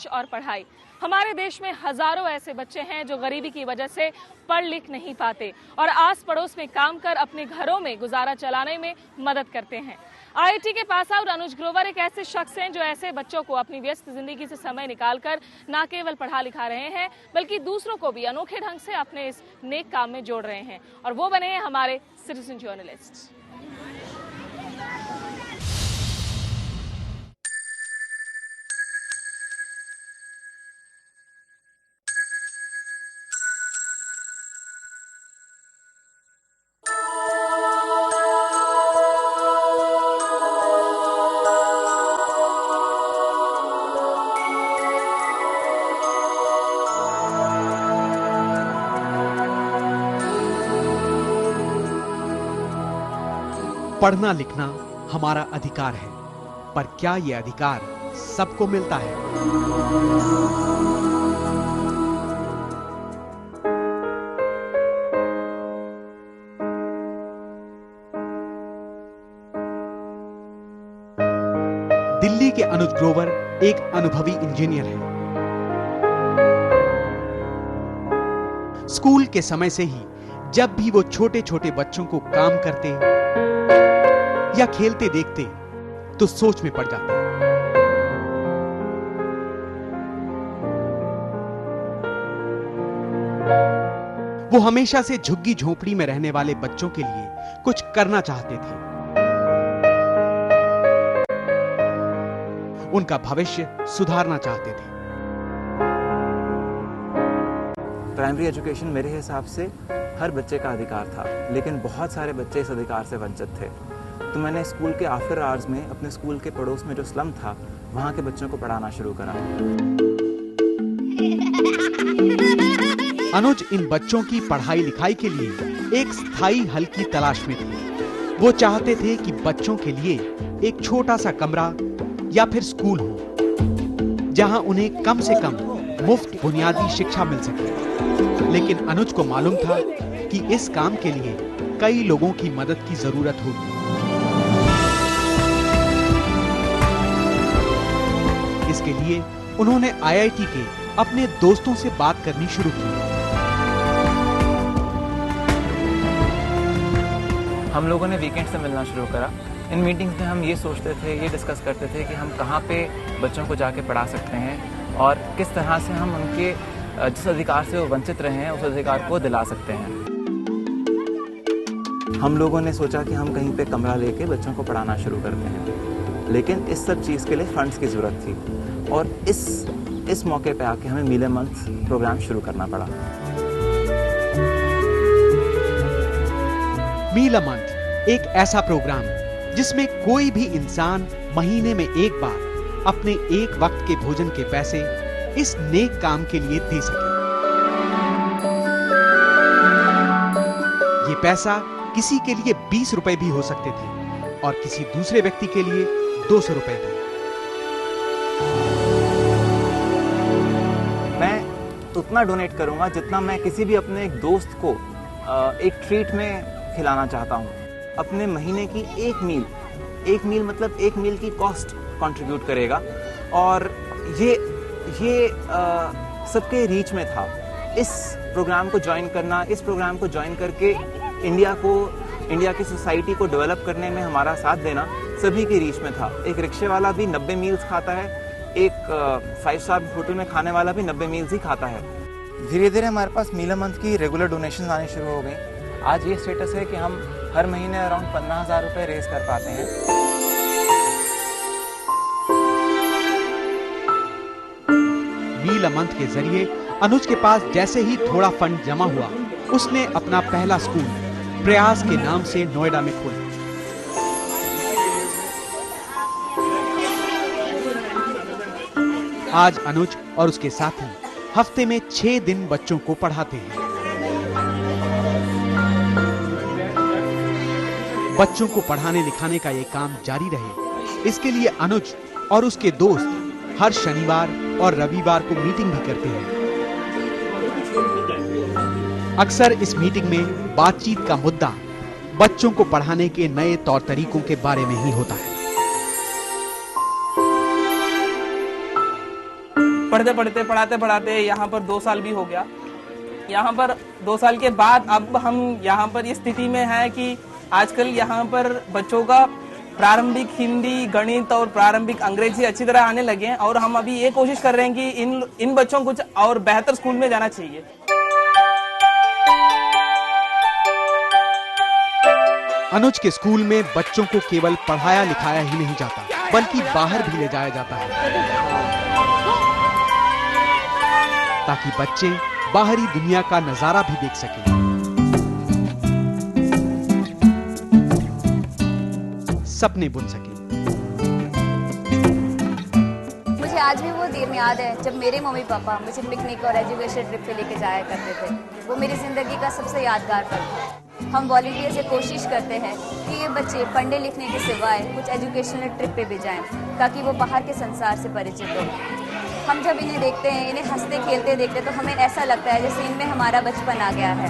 सच और पढ़ाई। हमारे देश में हजारों ऐसे बच्चे हैं जो गरीबी की वजह से पढ़ लिख नहीं पाते और आस पड़ोस में काम कर अपने घरों में गुजारा चलाने में मदद करते हैं। आईआईटी के पास आउट अनुज ग्रोवर एक ऐसे शख्स हैं जो ऐसे बच्चों को अपनी व्यस्त जिंदगी से समय निकालकर न केवल पढ़ा लिखा रहे हैं बल्कि दूसरों को भी अनोखे ढंग से अपने इस नेक काम में जोड़ रहे हैं और वो बने हैं हमारे सिटीजन जर्नलिस्ट। पढ़ना लिखना हमारा अधिकार है, पर क्या यह अधिकार सबको मिलता है? दिल्ली के अनुज ग्रोवर एक अनुभवी इंजीनियर है। स्कूल के समय से ही जब भी वो छोटे छोटे बच्चों को काम करते या खेलते देखते तो सोच में पड़ जाते। वो हमेशा से झुग्गी झोपड़ी में रहने वाले बच्चों के लिए कुछ करना चाहते थे। उनका भविष्य सुधारना चाहते थे। प्राइमरी एजुकेशन मेरे हिसाब से हर बच्चे का अधिकार था, लेकिन बहुत सारे बच्चे इस अधिकार से वंचित थे। तो मैंने स्कूल के आफ्टर आवर्स में अपने स्कूल के पड़ोस में जो स्लम था वहां के बच्चों को पढ़ाना शुरू करा। अनुज इन बच्चों की पढ़ाई लिखाई के लिए एक स्थायी हल की तलाश में थे। वो चाहते थे कि बच्चों के लिए एक छोटा सा कमरा या फिर स्कूल हो जहां उन्हें कम से कम मुफ्त बुनियादी शिक्षा मिल सके। लेकिन अनुज को मालूम था कि इस काम के लिए कई लोगों की मदद की जरूरत होगी। इसके लिए उन्होंने आईआईटी के अपने दोस्तों से बात करनी शुरू की। हम लोगों ने वीकेंड से मिलना शुरू करा। इन मीटिंग्स में हम ये सोचते थे, ये डिस्कस करते थे कि हम कहाँ पे बच्चों को जाके पढ़ा सकते हैं और किस तरह से हम उनके जिस अधिकार से वो वंचित रहे हैं उस अधिकार को दिला सकते हैं। हम लोगों ने सोचा कि हम कहीं पे कमरा लेके बच्चों को पढ़ाना शुरू करते हैं, लेकिन इस सब चीज़ के लिए फंड्स की ज़रूरत थी और इस मौके पे आके हमें मील ए मंथ प्रोग्राम शुरू करना पड़ा। मील अ मंथ एक ऐसा प्रोग्राम जिसमें कोई भी इंसान महीने में एक बार अपने एक वक्त के भोजन के पैसे इस नेक काम के लिए दे सके। ये पैसा किसी के लिए 20 रुपए भी हो सकते थे और किसी दूसरे व्यक्ति के लिए 200 रुपए भी। मैं उतना डोनेट करूंगा जितना मैं किसी भी अपने एक दोस्त को एक ट्रीट में खिलाना चाहता हूं। अपने महीने की एक मील मतलब एक मील की कॉस्ट कंट्रीब्यूट करेगा और ये सबके रीच में था। इस प्रोग्राम को ज्वाइन करना, इस प्रोग्राम को ज्वाइन करके इंडिया की सोसाइटी को डेवलप करने में हमारा साथ देना सभी के रीच में था। एक रिक्शे वाला भी 90 मील्स खाता है, एक 5 स्टार होटल में खाने वाला भी 90 मील्स ही खाता है। धीरे धीरे हमारे पास मील अ मंथ की रेगुलर डोनेशन आनी शुरू हो गई। आज ये स्टेटस है कि हम हर महीने अराउंड 15,000 रुपए रेज कर पाते हैं। मील अ मंथ के जरिए अनुज के पास जैसे ही थोड़ा फंड जमा हुआ, उसने अपना पहला स्कूल प्रयास के नाम से नोएडा में खोला। आज अनुज और उसके साथी हफ्ते में 6 दिन बच्चों को पढ़ाते हैं। बच्चों को पढ़ाने लिखाने का यह काम जारी रहे, इसके लिए अनुज और उसके दोस्त हर शनिवार और रविवार को मीटिंग भी करते हैं। अक्सर इस मीटिंग में बातचीत का मुद्दा बच्चों को पढ़ाने के नए तौर तरीकों के बारे में ही होता है। पढ़ाते पढ़ाते यहाँ पर 2 साल भी हो गया। यहाँ पर 2 साल के बाद अब हम यहाँ पर इस स्थिति में है कि आजकल यहाँ पर बच्चों का प्रारंभिक हिंदी, गणित और प्रारंभिक अंग्रेजी अच्छी तरह आने लगे हैं और हम अभी ये कोशिश कर रहे हैं कि इन बच्चों को कुछ और बेहतर स्कूल में जाना चाहिए। अनुज के स्कूल में बच्चों को केवल पढ़ाया लिखाया ही नहीं जाता, बल्कि बाहर भी ले जाया जाता है, ताकि बच्चे बाहरी दुनिया का नजारा भी देख सकें। सपने बुन सके। मुझे आज भी वो दिन याद है जब मेरे मम्मी पापा मुझे पिकनिक और एजुकेशन ट्रिप पे लेके जाया करते थे। वो मेरी जिंदगी का सबसे यादगार पल था। हम वॉलंटियर से कोशिश करते हैं कि ये बच्चे पढ़ने लिखने के सिवाय कुछ एजुकेशनल ट्रिप पे भी जाएं, ताकि वो बाहर के संसार से परिचित हो। हम जब इन्हें देखते हैं, इन्हें हंसते खेलते देखते हैं, तो हमें ऐसा लगता है जैसे इनमें हमारा बचपन आ गया है।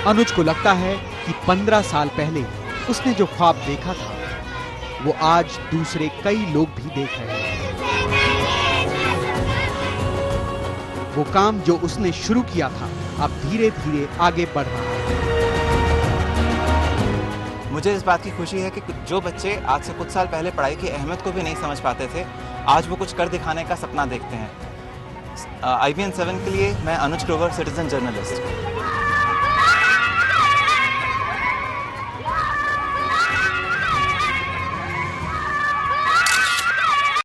अनुज को लगता है कि 15 साल पहले उसने जो ख्वाब देखा था, वो आज दूसरे कई लोग भी देख रहे हैं। वो काम जो उसने शुरू किया था, अब धीरे धीरे आगे बढ़ रहा है। मुझे इस बात की खुशी है कि जो बच्चे आज से कुछ साल पहले पढ़ाई की अहमियत को भी नहीं समझ पाते थे, आज वो कुछ कर दिखाने का सपना देखते हैं। IBN 7 के लिए मैं अनुज ग्रोवर, सिटीजन जर्नलिस्ट।